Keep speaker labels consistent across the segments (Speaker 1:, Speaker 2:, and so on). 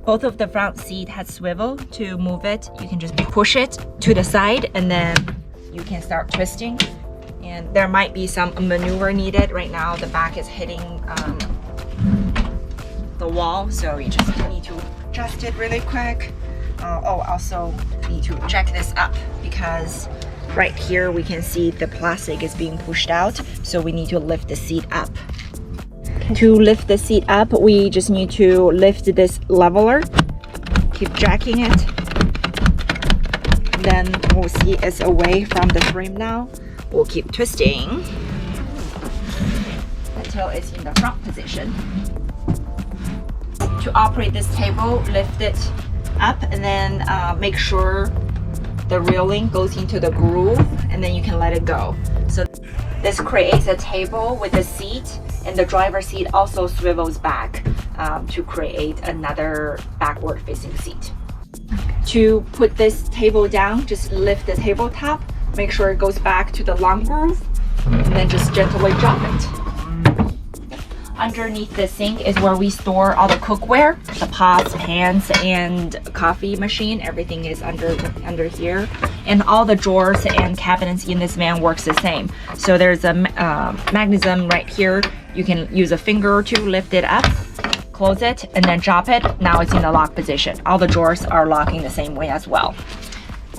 Speaker 1: Both of the front seat has swivel. To move it, you can just push it to the side and then you can start twisting. And there might be some maneuver needed. Right now the back is hitting the wall, so you just need to adjust it really quick. Also need to jack this up because right here we can see the plastic is being pushed out, so we need to lift the seat up. To lift the seat up, we just need to lift this leveler, keep jacking it, then we'll see it's away from the frame now. We'll keep twisting until it's in the front position. To operate this table, lift it up and then make sure the railing goes into the groove, and then you can let it go. So this creates a table with the seat, and the driver's seat also swivels back to create another backward facing seat. To put this table down, just lift the tabletop, make sure it goes back to the long groove, and then just gently drop it. Underneath the sink is where we store all the cookware, the pots, pans, and coffee machine. Everything is under here. And all the drawers and cabinets in this van works the same. So there's a mechanism right here. You can use a finger to lift it up, close it, and then drop it. Now it's in the lock position. All the drawers are locking the same way as well.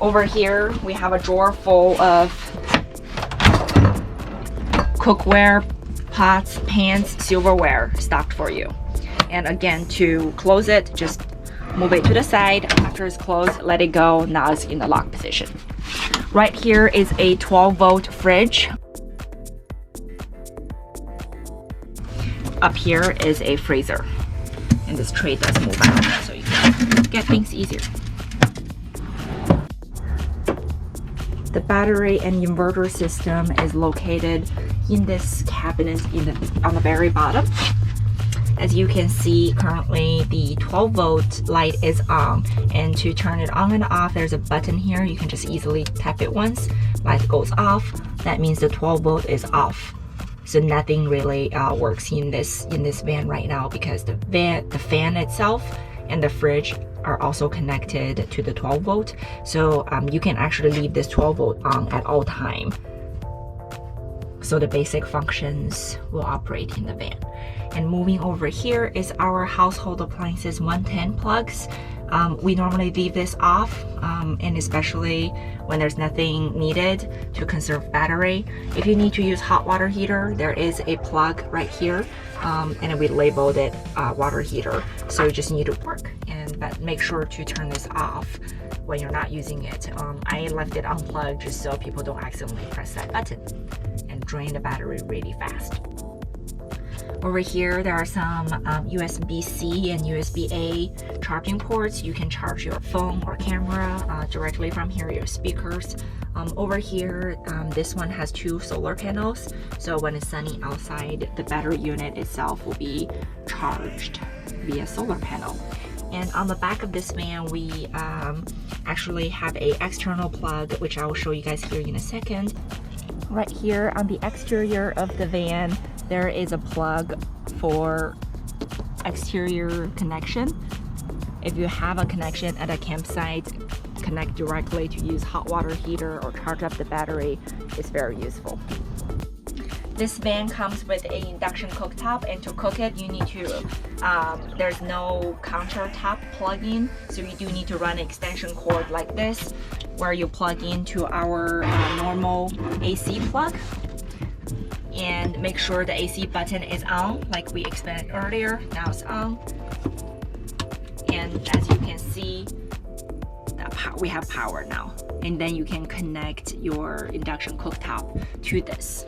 Speaker 1: Over here, we have a drawer full of cookware, pots, pans, silverware stocked for you. And again, to close it, just move it to the side. After it's closed, let it go. Now it's in the lock position. Right here is a 12-volt fridge. Up here is a freezer. And this tray does move out, so you can get things easier. The battery and inverter system is located in this cabinet on the very bottom. As you can see, currently the 12-volt light is on, and to turn it on and off, there's a button here. You can just easily tap it once. Light goes off. That means the 12-volt is off. So nothing really works in this van right now because the fan itself and the fridge are also connected to the 12-volt. So you can actually leave this 12-volt on at all time. So the basic functions will operate in the van. And moving over here is our household appliances 110 plugs. We normally leave this off, and especially when there's nothing needed to conserve battery. If you need to use hot water heater, there is a plug right here, and we labeled it water heater. So you just need to work, but make sure to turn this off when you're not using it. I left it unplugged just so people don't accidentally press that button and drain the battery really fast. Over here, there are some USB-C and USB-A charging ports. You can charge your phone or camera directly from here, your speakers. Over here, this one has 2 solar panels. So when it's sunny outside, the battery unit itself will be charged via solar panel. And on the back of this van, we actually have an external plug, which I will show you guys here in a second. Right here on the exterior of the van, there is a plug for exterior connection. If you have a connection at a campsite, connect directly to use hot water heater or charge up the battery. It's very useful. This van comes with an induction cooktop, and to cook it, you need to, there's no countertop plug-in, so you do need to run an extension cord like this, where you plug into our normal AC plug. And make sure the AC button is on, like we explained earlier. Now it's on. And as you can see, we have power now. And then you can connect your induction cooktop to this.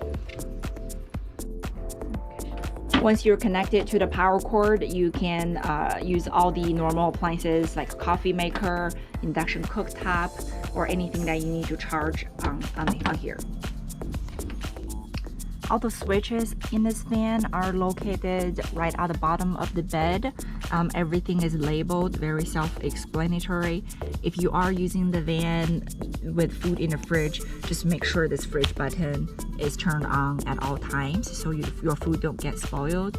Speaker 1: Once you're connected to the power cord, you can use all the normal appliances like coffee maker, induction cooktop, or anything that you need to charge on here. All the switches in this van are located right at the bottom of the bed. Everything is labeled, very self-explanatory. If you are using the van with food in the fridge, just make sure this fridge button is turned on at all times so your food don't get spoiled.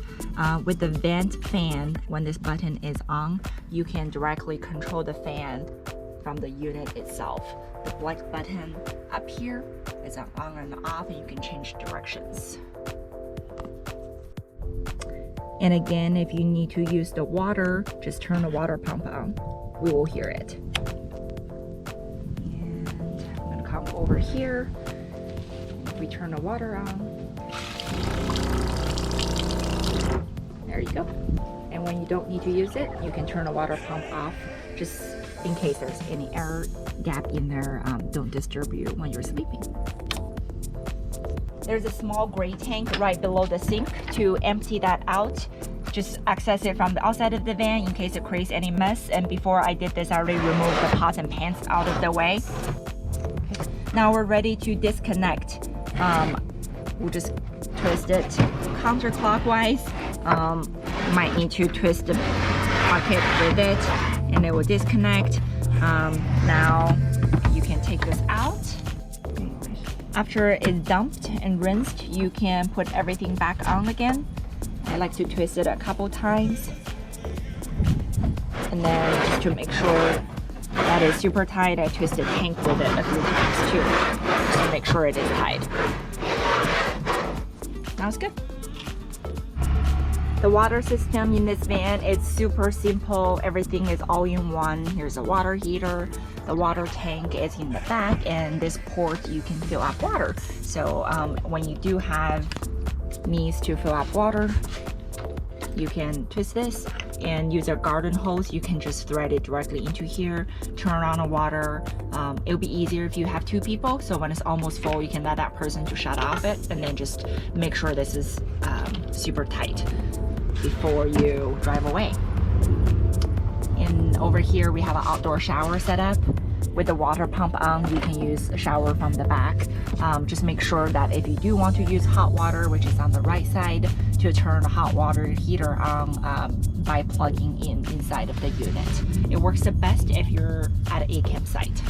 Speaker 1: With the vent fan, when this button is on, you can directly control the fan from the unit itself. The black button up here is on and off, and you can change directions. And again, if you need to use the water, just turn the water pump on. We will hear it. And I'm gonna come over here. If we turn the water on, there you go. And when you don't need to use it, you can turn the water pump off, just in case there's any air gap in there. Don't disturb you when you're sleeping. There's a small gray tank right below the sink. To empty that out, just access it from the outside of the van in case it creates any mess. And before I did this, I already removed the pots and pans out of the way. Okay. Now we're ready to disconnect. We'll just twist it counterclockwise. You might need to twist the pocket with it, and it will disconnect. Now you can take this out. After it's dumped and rinsed, you can put everything back on again. I like to twist it a couple times. And then just to make sure that it's super tight, I twist the tank with it a few times too, just to make sure it is tight. Now it's good. The water system in this van is super simple. Everything is all in one. Here's a water heater. The water tank is in the back, and this port you can fill up water. So when you do have needs to fill up water, you can twist this and use a garden hose. You can just thread it directly into here, turn on the water. It'll be easier if you have two people, so when it's almost full, you can let that person to shut off it, and then just make sure this is super tight before you drive away. And over here we have an outdoor shower set up. With the water pump on, you can use a shower from the back. Just make sure that if you do want to use hot water, which is on the right side, to turn the hot water heater on by plugging in inside of the unit. It works the best if you're at a campsite.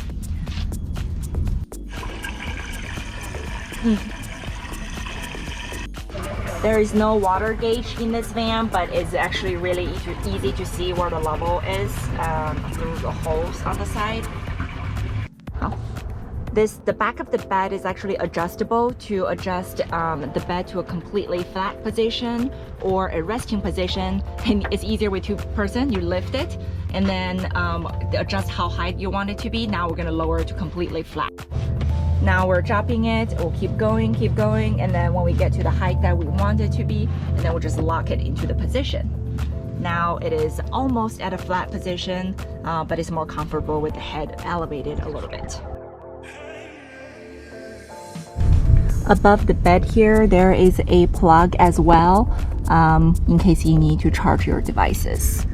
Speaker 1: There is no water gauge in this van, but it's actually really easy to see where the level is through the holes on the side. The back of the bed is actually adjustable to adjust the bed to a completely flat position or a resting position. And it's easier with two person. You lift it and then adjust how high you want it to be. Now we're gonna lower it to completely flat. Now we're dropping it, we'll keep going, and then when we get to the height that we want it to be, and then we'll just lock it into the position. Now it is almost at a flat position, but it's more comfortable with the head elevated a little bit. Above the bed here, there is a plug as well, in case you need to charge your devices.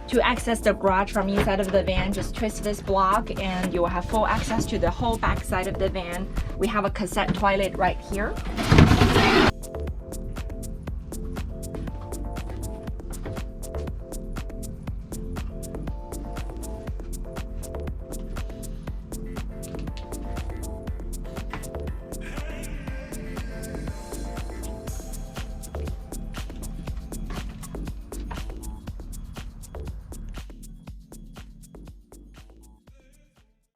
Speaker 1: To access the garage from inside of the van, just twist this block and you will have full access to the whole back side of the van. We have a cassette toilet right here.